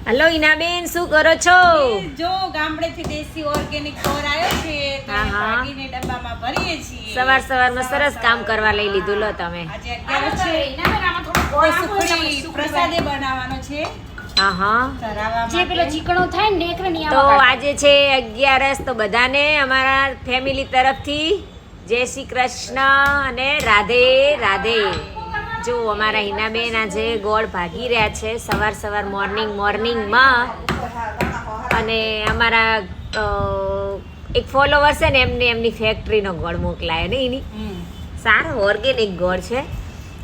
Hello ઈનાબેન, શું કરો છો? જો ગામડેથી દેશી ઓર્ગેનિક ગોળ આવ્યો છે તો એ ભાગીને ડબ્બામાં ભરીએ છીએ. સવારમાં સરસ કામ કરવા લઈ લીધું. લો તમે. આજે 11 છે. તો સુખડી પ્રસાદે બનાવવાનો છે. જે પેલો ચીકણો થાય ને નેકરણી તો આજે છે 11, તો બધાને અમારા ફેમિલી તરફથી જય શ્રી કૃષ્ણ અને રાધે રાધે. જો અમારા હિનાબેન આજે ગોળ ભાગી રહ્યા છે સવાર મોર્નિંગમાં. અને અમારા એક ફોલોવર છે ને એમને એમની ફેક્ટરીનો ગોળ મોકલાયો ને એની સારો ઓર્ગેનિક ગોળ છે.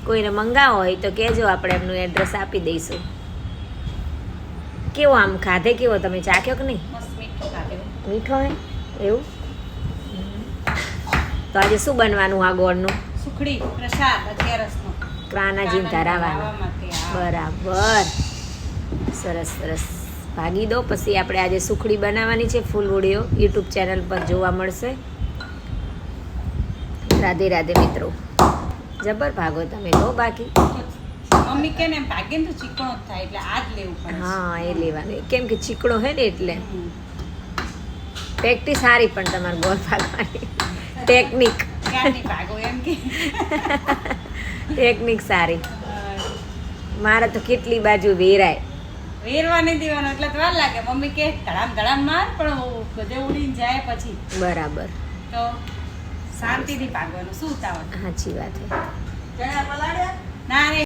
કોઈને મંગાવો હોય તો કહેજો, આપણે એમનું એડ્રેસ આપી દઈશું. કેવો આમ ખાધે કેવો, તમે ચાખ્યો કે નહીં? મીઠો હે એવું? તો આજે શું બનવાનું આ ગોળનું? સુખડી પ્રસાદ 11 નો કાનાજી ધરાવવાનું. બરાબર, સરસ. ભાગી દો, પછી આપણે આજે સુખડી બનાવવાની છે. ફૂલ વિડીયો યુટ્યુબ ચેનલ પર જોવા મળશે. રાધે રાધે મિત્રો, જબર ભાગો તમે તો. બાકી મમ્મી કે ને ભાગીને તો ચીકણો જ થાય એટલે આ જ લેવું પડે. હા, એ લેવાનું, કેમ કે ચીકણો હે ને એટલે. પ્રેક્ટિસ સારી પણ તમારે ગોળ ભાગવાની ટેકનિક. ક્યાંથી ભાગો એમ કે ટેકનિક સારી. મારે તો કેટલી બાજુ વેરાય. વેરવા નહીં દેવાનો એટલે તો વાર લાગે. મમ્મી કે ધડામ માર, પણ બધે ઉડીને જાય પછી. બરાબર, તો શાંતિથી ભાગવાનું. શું ઉતાવળ? સાચી વાત છે. ના રે